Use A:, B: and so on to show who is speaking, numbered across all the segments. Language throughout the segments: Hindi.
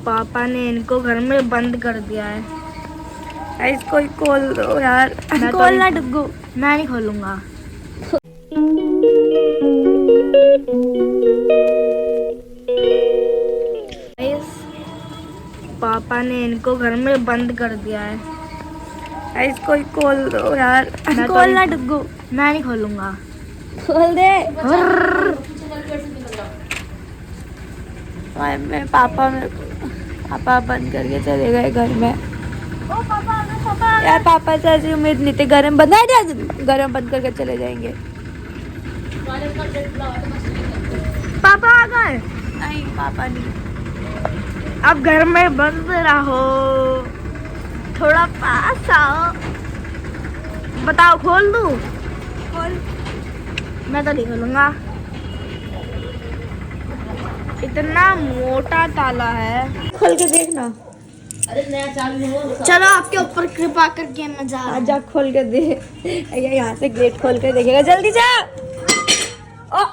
A: पापा ने इनको घर में बंद कर दिया है। इसको ही खोल दो यार। खोलना डुग्गू। मैं नहीं खोलूंगा। पापा ने इनको घर में बंद कर दिया है। इसको ही खोल दो यार। खोलना डुग्गू। मैं नहीं खोलूंगा। खोल दे। मैं पापा बंद करके चले गए घर में। ओ पापा यार, पापा से ऐसी उम्मीद नहीं थी। घर में बंद बंद करके चले जाएंगे। पापा आ गए? नहीं, पापा नहीं। अब घर में बंद रहो, थोड़ा पास आओ। बताओ, खोल दूं? खोल। मैं तो नहीं खोलूंगा। इतना मोटा ताला है। खोल के देखना।
B: अरे नया चालू हो।
A: चलो, आपके ऊपर कृपा करके मैं जा खोल के दे। यहाँ से गेट खोल के देखेगा। जल्दी जा। ओ,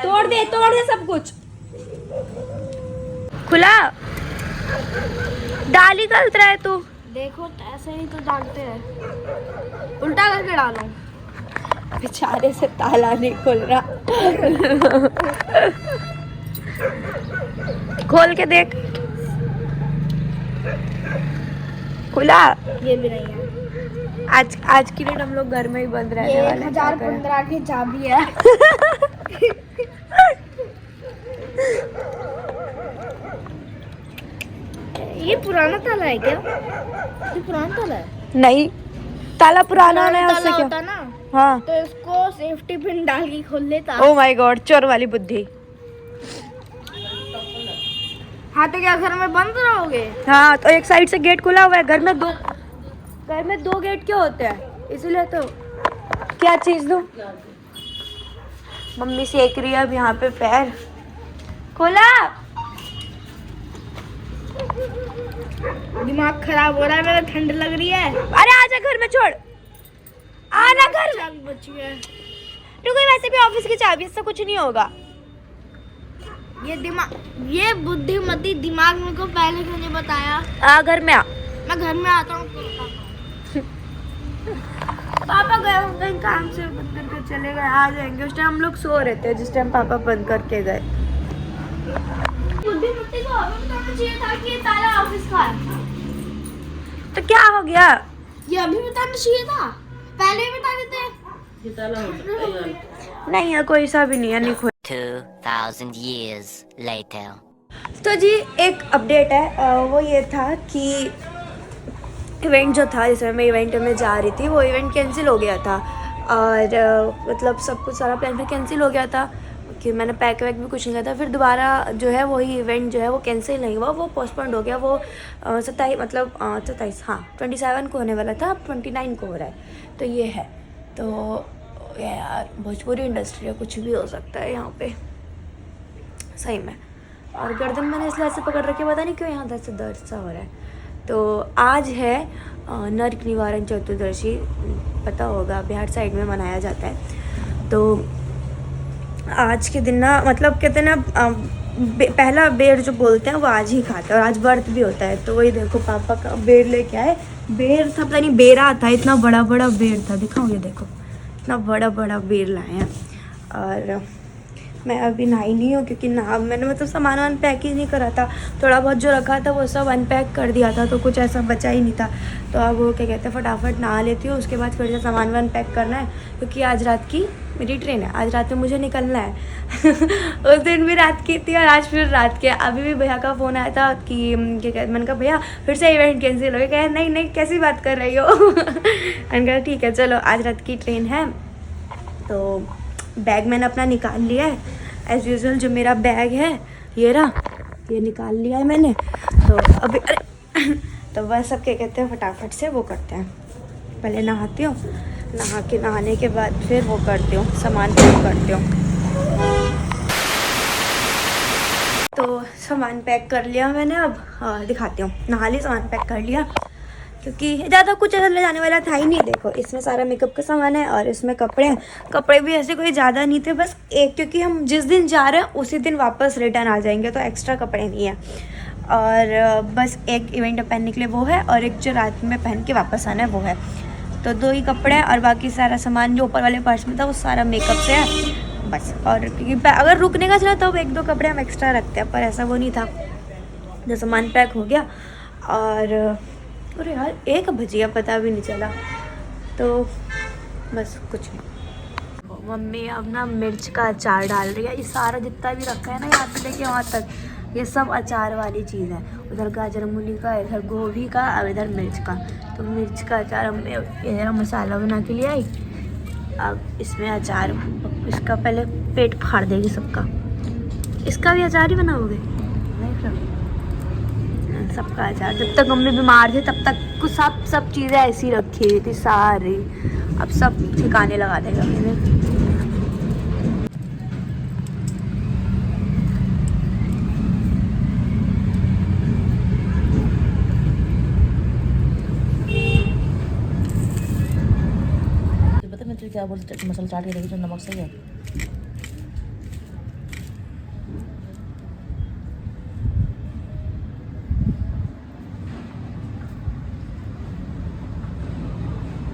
A: तोड़ दे सब कुछ। खुला डाली गलत रहा है तू। देखो, ऐसे ही तो डालते हैं। उल्टा करके डालो। बेचारे से ताला नहीं खुल रहा। खोल के देख। खुला? ये भी नहीं है। आज की डेट हम लोग घर में ही बंद रहने वाले हैं। 1015 की चाबी है। ये पुराना ताला है क्या? ये पुराना ताला है? नहीं, ताला पुराना है उससे क्या होता ना। हाँ, तो इसको सेफ्टी पिन डाल के खोल लेता। ओह माय गॉड, चोर वाली बुद्धि। हाँ, तो क्या घर में बंद रहोगे? हाँ, तो एक साइड से गेट खुला हुआ है। घर में दो गेट क्यों होते हैं? इसलिए तो। क्या चीज दूं? मम्मी सेक रही है अब यहाँ पे पैर। खोला। दिमाग खराब हो रहा है मेरा, ठंड लग रही है। अरे आजा, घर में छोड़। आना घर। चाबी बची है। रुको, वैसे भी ऑफिस की चाबी, इससे कुछ नहीं होगा। ये बुद्धिमती दिमाग मेरे को पहले क्यों नहीं बताया? घर में आ। मैं घर में आता हूँ। पापा गए होंगे कहीं काम से, बंद करके चले गए। आ जाएंगे। उस टाइम हम लोग सो रहे थे जिस टाइम पापा बंद करके गए। बुद्धिमती को हमें बताना चाहिए था कि ये ताला ऑफिस का है। तो क्या हो गया? ये अभी बताना चाहिए था। पहले ही बता देते।
B: ये ताला हो सकता है।
A: नहीं है, कोई सा भी नहीं है। नहीं खोल।
C: 2000 years later.
A: तो जी एक अपडेट है। वो ये था कि इवेंट जो था, जिसमें मैं इवेंट में जा रही थी, वो इवेंट कैंसिल हो गया था। और मतलब सब कुछ, सारा प्लान फिर कैंसिल हो गया था कि मैंने पैक वैक भी कुछ नहीं किया था। फिर दोबारा जो है वही इवेंट जो है वो कैंसिल नहीं हुआ, वो पोस्टपोन्ड हो गया। वो 27 हाँ 27 को होने वाला था, अब 29 को हो रहा है। तो ये है। तो यार, भोजपुरी इंडस्ट्री है, कुछ भी हो सकता है यहाँ पे, सही में। और गर्दन मैंने इसलिए ऐसे पकड़ रखी है, पता नहीं क्यों यहाँ से दर्द सा हो रहा है। तो आज है नरक निवारण चतुर्दशी, पता होगा बिहार साइड में मनाया जाता है। तो आज के दिन ना, मतलब कहते हैं ना, पहला बेर जो बोलते हैं वो आज ही खाते हैं, और आज व्रत भी होता है। तो वही देखो, पापा का बेर लेके आए। बेर था, पता नहीं बेरा था, इतना बड़ा बड़ा बेर था। दिखाओ, ये देखो, इतना बड़ा बड़ा बेर लाए हैं। और मैं अभी नहाई नहीं हूँ, क्योंकि मैंने मतलब सामान वान पैक ही नहीं करा था। थोड़ा बहुत जो रखा था वो सब अनपैक कर दिया था, तो कुछ ऐसा बचा ही नहीं था। तो अब वो क्या कहते हैं, फटाफट नहा लेती हूँ, उसके बाद फिर से सामान वान पैक करना है, क्योंकि आज रात की मेरी ट्रेन है। आज रात में मुझे निकलना है। उस दिन भी रात की थी और आज फिर रात के। अभी भी भैया का फ़ोन आया था कि क्या कहते, मैंने कहा भैया फिर से इवेंट कैंसिल हो गया। कहे नहीं कैसी बात कर रही हो। मैंने कहा ठीक है चलो, आज रात की ट्रेन है। तो बैग मैंने अपना निकाल लिया है एज़ यूजुअल। जो मेरा बैग है ये रहा, ये निकाल लिया है मैंने। तो अभी तो बस सब क्या कहते हैं, फटाफट से वो करते हैं। पहले नहाती हूँ, नहाने के बाद फिर वो करती हूँ, सामान पैक करती हूँ। तो सामान पैक कर लिया मैंने। अब दिखाती हूँ। नहा ली, सामान पैक कर लिया, क्योंकि ज़्यादा कुछ ऐसा ले जाने वाला था ही नहीं। देखो, इसमें सारा मेकअप का सामान है और इसमें कपड़े भी ऐसे कोई ज़्यादा नहीं थे, बस एक, क्योंकि हम जिस दिन जा रहे हैं उसी दिन वापस रिटर्न आ जाएंगे, तो एक्स्ट्रा कपड़े नहीं है। और बस एक इवेंट पहनने के लिए वो है, और एक जो रात में पहन के वापस आना है वो है। तो 2 ही कपड़े हैं, और बाकी सारा सामान जो ऊपर वाले पर्स में था वो सारा मेकअप से है बस। और क्योंकि अगर रुकने का चला तो 1-2 कपड़े हम एक्स्ट्रा रखते हैं, पर ऐसा वो नहीं था, जो सामान पैक हो गया। और अरे यार 1 बज गया, पता भी नहीं चला। तो बस कुछ नहीं। मम्मी अब ना मिर्च का अचार डाल रही है। ये सारा जितना भी रखा है ना यहाँ से लेके वहाँ तक, ये सब अचार वाली चीज़ है। उधर गाजर मूली का, इधर गोभी का, और इधर मिर्च का। तो मिर्च का अचार हमने इधर मसाला बना के लिया। अब इसमें अचार, इसका पहले पेट फाड़ देगी सबका। इसका भी अचार ही बनाओगे? सबका अचार। जब तक मम्मी बीमार थे तब तक कुछ सब चीज़ें ऐसी रखी हुई थी सारी। अब सब ठिकाने लगा देगा मैंने।
B: पता मैं तुझे क्या बोलती, मसाला चाट के देखी जो नमक सही है।